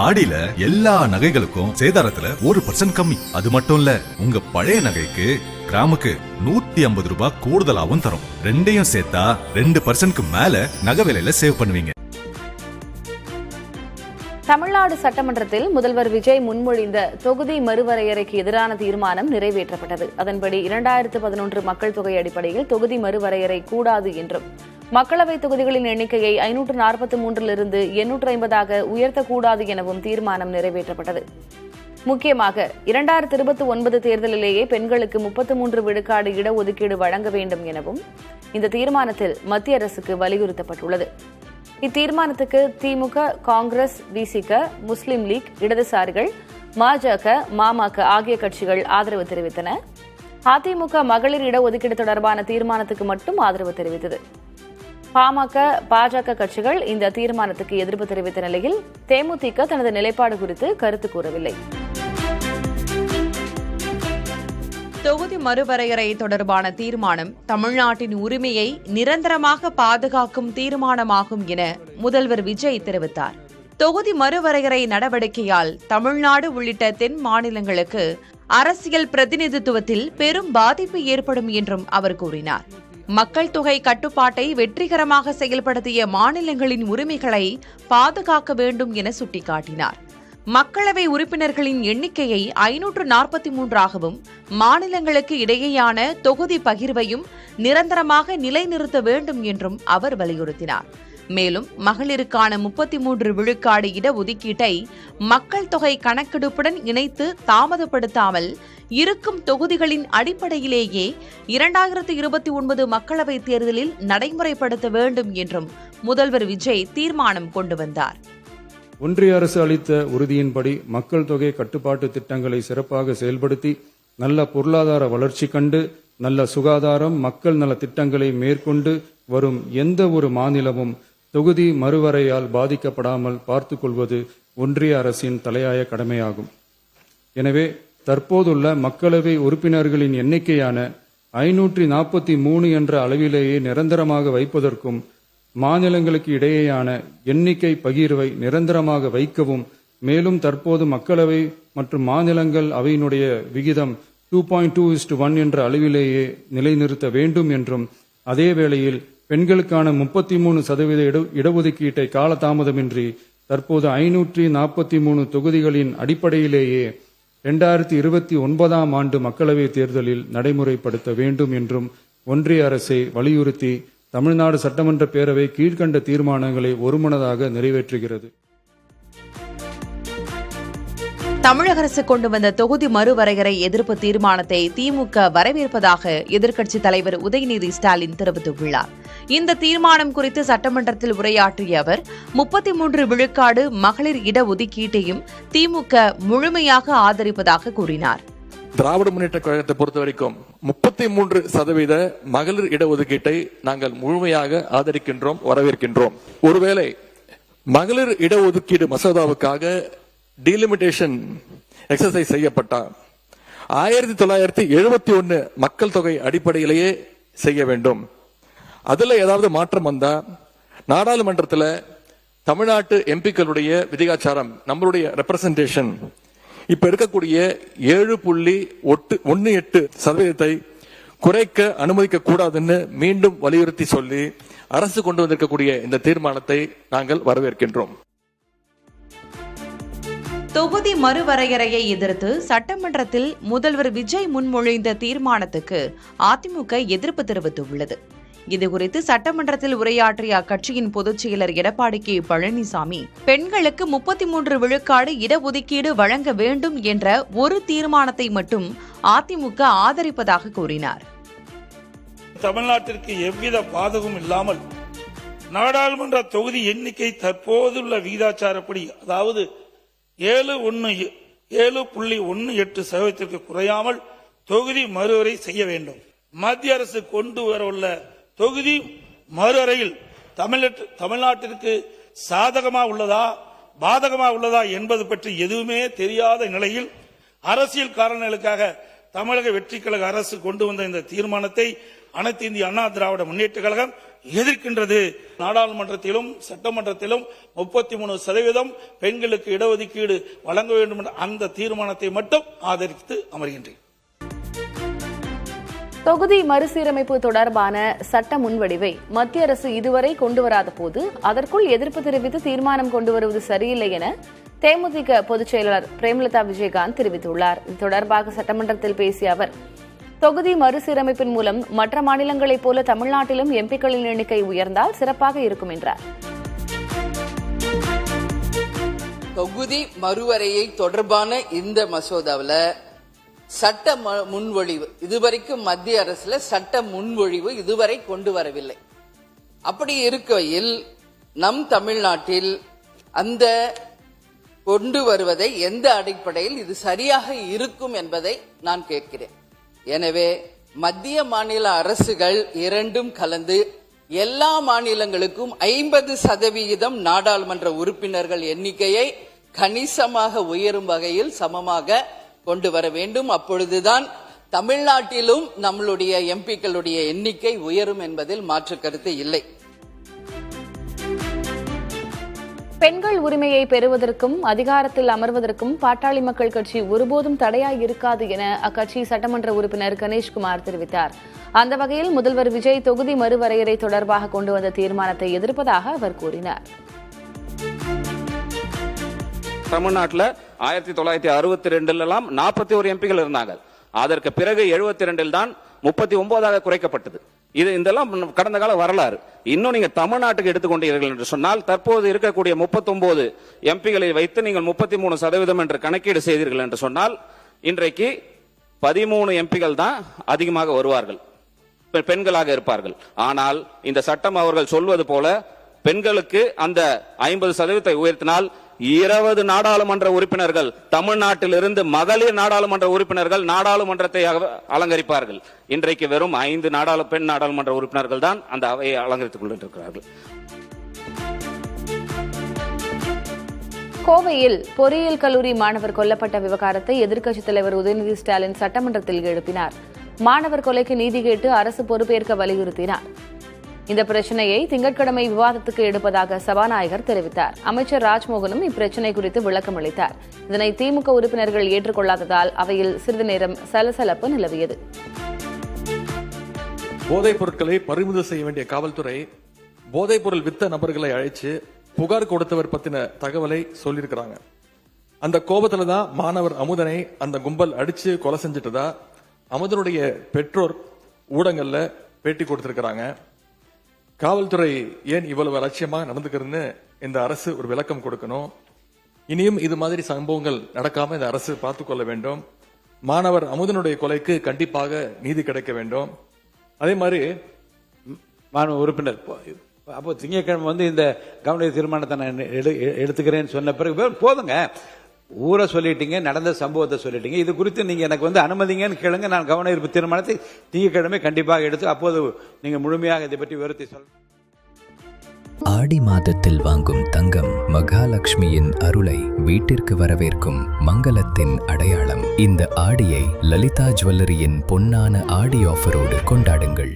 ஆடியில எல்லா நகைகளுக்கும் சேதாரத்துல 1% கம்மி. அது மட்டும் இல்ல, உங்க பழைய நகைக்கு கிராமுக்கு 150 ரூபாய் கூடுதலாவும் தரும். ரெண்டையும் சேர்த்தா 2% மேல நகை விலையில சேவ் பண்ணுவீங்க. தமிழ்நாடு சட்டமன்றத்தில் முதல்வர் விஜய் முன்மொழிந்த தொகுதி மறுவரையறைக்கு எதிரான தீர்மானம் நிறைவேற்றப்பட்டது. அதன்படி 2011 மக்கள் தொகை அடிப்படையில் தொகுதி மறுவரையறை கூடாது என்றும் மக்களவைத் தொகுதிகளின் எண்ணிக்கையை 543 850 உயர்த்தக்கூடாது எனவும் தீர்மானம் நிறைவேற்றப்பட்டது. முக்கியமாக 2029 தேர்தலிலேயே பெண்களுக்கு 33 விழுக்காடு இடஒதுக்கீடு வழங்க வேண்டும் எனவும் இந்த தீர்மானத்தில் மத்திய அரசுக்கு வலியுறுத்தப்பட்டுள்ளது. இத்தீர்மானத்துக்கு திமுக, காங்கிரஸ், விசிக, முஸ்லிம் லீக், இடதுசாரிகள், பாஜக, மமக ஆகிய கட்சிகள் ஆதரவு தெரிவித்தன. அதிமுக மகளிர் இடஒதுக்கீடு தொடர்பான தீர்மானத்துக்கு மட்டும் ஆதரவு தெரிவித்தது. பாமக, பாஜக கட்சிகள் இந்த தீர்மானத்துக்கு எதிர்ப்பு தெரிவித்த நிலையில் தேமுதிக தனது நிலைப்பாடு குறித்து கருத்து கூறவில்லை. தொகுதி மறுவரையறை தொடர்பான தீர்மானம் தமிழ்நாட்டின் உரிமையை நிரந்தரமாக பாதுகாக்கும் தீர்மானமாகும் என முதல்வர் விஜய் தெரிவித்தார். தொகுதி மறுவரையறை நடவடிக்கையால் தமிழ்நாடு உள்ளிட்ட தென் மாநிலங்களுக்கு அரசியல் பிரதிநிதித்துவத்தில் பெரும் பாதிப்பு ஏற்படும் என்றும் அவர் கூறினார். மக்கள் தொகை கட்டுப்பாட்டை வெற்றிகரமாக செயல்படுத்திய மாநிலங்களின் உரிமைகளை பாதுகாக்க வேண்டும் என சுட்டிக்காட்டினார். மக்களவை உறுப்பினர்களின் எண்ணிக்கையை 543ஆகவும் மாநிலங்களுக்கு இடையேயான தொகுதி பகிர்வையும் நிரந்தரமாக நிலைநிறுத்த வேண்டும் என்றும் அவர் வலியுறுத்தினார். மேலும் மகளிருக்கான 33 விழுக்காடு இடஒதுக்கீட்டை மக்கள் தொகை கணக்கெடுப்புடன் இணைத்து தாமதப்படுத்தாமல் இருக்கும் தொகுதிகளின் அடிப்படையிலேயே 2029 மக்களவைத் தேர்தலில் நடைமுறைப்படுத்த வேண்டும் என்றும் முதல்வர் விஜய் தீர்மானம் கொண்டு வந்தார். ஒன்றிய அரசு அளித்த உறுதியின்படி மக்கள் தொகை கட்டுப்பாட்டு திட்டங்களை சிறப்பாக செயல்படுத்தி நல்ல பொருளாதார வளர்ச்சி கண்டு நல்ல சுகாதாரம் மக்கள் நல திட்டங்களை மேற்கொண்டு வரும் எந்த ஒரு மாநிலமும் தொகுதி மறுவரையால் பாதிக்கப்படாமல் பார்த்துக் கொள்வது ஒன்றிய அரசின் தலையாய கடமையாகும். எனவே தற்போதுள்ள மக்களவை உறுப்பினர்களின் எண்ணிக்கையான 543 என்ற அளவிலேயே நிரந்தரமாக வைப்பதற்கும் மாநிலங்களுக்கு இடையேயான எண்ணிக்கை பகிர்வை நிரந்தரமாக வைக்கவும், மேலும் தற்போது மக்களவை மற்றும் மாநிலங்கள் அவையினுடைய விகிதம் 2.2:1 என்ற அளவிலேயே நிலைநிறுத்த வேண்டும் என்றும், அதே வேளையில் பெண்களுக்கான 33% இடஒதுக்கீட்டை காலதாமதமின்றி தற்போது 543 தொகுதிகளின் அடிப்படையிலேயே 2029 ஆண்டு மக்களவைத் தேர்தலில் நடைமுறைப்படுத்த வேண்டும் என்றும் ஒன்றிய அரசை வலியுறுத்தி தமிழ்நாடு சட்டமன்ற பேரவை கீழ்கண்ட தீர்மானங்களை ஒருமனதாக நிறைவேற்றுகிறது. தமிழக அரசு கொண்டு வந்த தொகுதி மறுவரையறை எதிர்ப்பு தீர்மானத்தை திமுக வரவேற்பதாக எதிர்க்கட்சித் தலைவர் உதயநிதி ஸ்டாலின் தெரிவித்துள்ளார். இந்த தீர்மானம் குறித்து சட்டமன்றத்தில் உரையாற்றிய அவர் 33 விழுக்காடு மகளிர் இடஒதுக்கீட்டையும் திமுக முழுமையாக ஆதரிப்பதாக கூறினார். திராவிட முன்னேற்ற கழகத்தை பொறுத்த வரைக்கும் 33% மகளிர் இடஒதுக்கீட்டை நாங்கள் முழுமையாக ஆதரிக்கின்றோம், வரவேற்கின்றோம். ஒருவேளை மகளிர் இடஒதுக்கீடு மசோதாவுக்காக டீலிமிட்டேஷன் எக்ஸசைஸ் செய்யப்பட்டால் 1971 மக்கள் தொகை அடிப்படையிலேயே செய்ய வேண்டும். அதுல ஏதாவது மாற்றம் வந்தா நாடாளுமன்றத்தில் தமிழ்நாட்டு எம்பிக்களுடைய விதிகாச்சாரம், நம்மளுடைய ரெப்ரசன்டேஷன் இப்ப இருக்கக்கூடிய 7.18% குறைக்க அனுமதிக்க கூடாதுன்னு மீண்டும் வலியுறுத்தி சொல்லி அரசு கொண்டு வந்திருக்கக்கூடிய இந்த தீர்மானத்தை நாங்கள் வரவேற்கின்றோம். தொகுதி மறுவரையறையை எதிர்த்து சட்டமன்றத்தில் முதல்வர் விஜய் முன்மொழிந்த தீர்மானத்துக்கு அதிமுக எதிர்ப்பு தெரிவித்துள்ளது. இதுகுறித்து சட்டமன்றத்தில் உரையாற்றிய அக்கட்சியின் பொதுச் செயலர் எடப்பாடி கே பழனிசாமி, பெண்களுக்கு 33 விழுக்காடு இடஒதுக்கீடு வழங்க வேண்டும் என்ற ஒரு தீர்மானத்தை மட்டும் அதிமுக ஆதரிப்பதாக கூறினார். தமிழ்நாட்டிற்கு எவ்வித பாதகமும் இல்லாமல் நாடாளுமன்ற தொகுதி எண்ணிக்கை தற்போதுள்ள விகிதாச்சாரப்படி, அதாவது 7.18% குறையாமல் தொகுதி மறுவரை செய்ய வேண்டும். மத்திய அரசு கொண்டு வரவுள்ள தொகுதி மறுவரையில் தமிழ்நாட்டிற்கு சாதகமா உள்ளதா பாதகமா உள்ளதா என்பது பற்றி எதுவுமே தெரியாத நிலையில் அரசியல் காரணங்களுக்காக தமிழக வெற்றி கழக அரசு கொண்டு வந்த இந்த தீர்மானத்தை அனைத்து இந்திய அண்ணா திராவிட முன்னேற்ற கழகம் எதிர்க்கின்றது. நாடாளுமன்றத்திலும் சட்டமன்றத்திலும் 33% பெண்களுக்கு இடஒதுக்கீடு வழங்க வேண்டும் என்ற அந்த தீர்மானத்தை மட்டும் ஆதரித்து அமர்கின்றேன். தொகுதி மறுசீரமைப்பு தொடர்பான சட்ட முன்வடிவை மத்திய அரசு இதுவரை கொண்டுவராத போது அதற்குள் எதிர்ப்பு தெரிவித்து தீர்மானம் கொண்டு வருவது சரியில்லை என தேமுதிக பொதுச் செயலாளர் பிரேமலதா விஜயகாந்த் தெரிவித்துள்ளார். இது தொடர்பாக சட்டமன்றத்தில் பேசிய அவர், தொகுதி மறுசீரமைப்பின் மூலம் மற்ற மாநிலங்களைப் போல தமிழ்நாட்டிலும் எம்பிக்களின் எண்ணிக்கை உயர்ந்தால் சிறப்பாக இருக்கும் என்றார். தொகுதி மறுவரையை தொடர்பான இந்த மசோதாவில் சட்ட முன்வழிவு இதுவரைக்கும் மத்திய அரசுல சட்ட முன்வழிவு இதுவரை கொண்டு வரவில்லை. அப்படி இருக்கையில் நம் தமிழ்நாட்டில் அந்த கொண்டு வருவதை எந்த அடிப்படையில் இது சரியாக இருக்கும் என்பதை நான் கேட்கிறேன். எனவே மத்திய மாநில அரசுகள் இரண்டும் கலந்து எல்லா மாநிலங்களுக்கும் 50% நாடாளுமன்ற உறுப்பினர்கள் எண்ணிக்கையை கணிசமாக உயரும் வகையில் சமமாக கொண்டு வர வேண்டும். அப்பொழுதுதான் தமிழ்நாட்டிலும் நம்மளுடைய எம்பிக்களுடைய எண்ணிக்கை உயரும் என்பதில் மாற்று கருத்து இல்லை. பெண்கள் உரிமையை பெறுவதற்கும் அதிகாரத்தில் அமர்வதற்கும் பாட்டாளி மக்கள் கட்சி ஒருபோதும் தடையாய் இருக்காது என அக்கட்சி சட்டமன்ற உறுப்பினர் கணேஷ்குமார் தெரிவித்தார். அந்த வகையில் முதல்வர் விஜய் தொகுதி மறுவரையறை தொடர்பாக கொண்டு வந்த தீர்மானத்தை எதிர்ப்பதாக அவர் கூறினார். தமிழ்நாட்டில் 1962 41 எம்பிகள் இருந்தாங்க. அதற்கு பிறகு 72 தான் 39 குறைக்கப்பட்டது. இதெல்லாம் கடந்த கால வரலாறு. இன்னும் நீங்க தமிழ்நாட்டுக்கு எடுத்துக்கொண்டீர்கள் என்று சொன்னால் தற்போது இருக்கக்கூடிய 39 எம்பிகளை வைத்து நீங்கள் 33% என்று கணக்கீடு செய்தீர்கள் என்று சொன்னால் இன்றைக்கு 13 எம்பிகள் தான் அதிகமாக வருவார்கள், பெண்களாக இருப்பார்கள். ஆனால் இந்த சட்டம் அவர்கள் சொல்வது போல பெண்களுக்கு அந்த 50% உயர்த்தினால் 20 நாடாளுமன்ற உறுப்பினர்கள் தமிழ்நாட்டில் இருந்து மகளிர் நாடாளுமன்ற உறுப்பினர்கள் நாடாளுமன்றத்தை அலங்கரிப்பார்கள். இன்றைக்கு வெறும் 5 பெண் நாடாளுமன்ற உறுப்பினர்கள் தான் அந்த அவையை அலங்கரித்துக் கொண்டிருக்கிறார்கள். கோவையில் பொறியியல் கல்லூரி மாணவர் கொல்லப்பட்ட விவகாரத்தை எதிர்க்கட்சித் தலைவர் உதயநிதி ஸ்டாலின் சட்டமன்றத்தில் எழுப்பினார். மாணவர் கொலைக்கு நீதி கேட்டு அரசு பொறுப்பேற்க வலியுறுத்தினார். இந்த பிரச்சினையை திங்கட்கிழமை விவாதத்துக்கு எடுப்பதாக சபாநாயகர் தெரிவித்தார். அமைச்சர் ராஜ்மோகனும் இப்பிரச்சினை குறித்து விளக்கம் அளித்தார். இதனை திமுக உறுப்பினர்கள் ஏற்றுக்கொள்ளாததால் அவையில் சிறிது நேரம் சலசலப்பு நிலவியது. போதைப் பொருட்களை பறிமுதல் செய்ய வேண்டிய காவல்துறை போதைப் பொருள் வித்த நபர்களை அழைச்சு புகார் கொடுத்தவர் பத்தின தகவலை சொல்லியிருக்கிறாங்க. அந்த கோபத்துல தான் மாணவர் அமுதனை அந்த கும்பல் அடிச்சு கொலை செஞ்சிட்டதா அமுதனுடைய பெற்றோர் ஊடகங்கள்ல பேட்டி கொடுத்திருக்கிறாங்க. காவல்துறை ஏன் இவ்வளவு அலட்சியமாக நடந்துக்கிறதுன்னு இந்த அரசு ஒரு விளக்கம் கொடுக்கணும். இனியும் இது மாதிரி சம்பவங்கள் நடக்காம இந்த அரசு பார்த்துக் கொள்ள வேண்டும். மாணவர் அமுதனுடைய கொலைக்கு கண்டிப்பாக நீதி கிடைக்க வேண்டும். அதே மாதிரி மாணவ உறுப்பினர் அப்போ திங்கட்கிழமை இந்த கவன தீர்மானத்தை நான் எடுத்துக்கிறேன்னு சொன்ன பிறகு போதுங்க, ஊரை சொல்லிட்டீங்க, நடந்த சம்பவத்தை சொல்லிட்டீங்க, இது குறித்து நீங்க எனக்கு அனுமதிங்கன்னு கேளுங்க, நான் கவன ஈர்ப்பு தீர்மானத்தை திங்கட்கிழமை கண்டிப்பாக எடுத்து அப்போது நீங்க முழுமையாக இதை பற்றி விவரித்து சொல்ல. ஆடி மாதத்தில் வாங்கும் தங்கம் மகாலட்சுமியின் அருளை வீட்டிற்கு வரவேற்கும் மங்களத்தின் அடையாளம். இந்த ஆடியை லலிதா ஜுவல்லரியின் பொன்னான ஆடி ஆஃபரோடு கொண்டாடுங்கள்.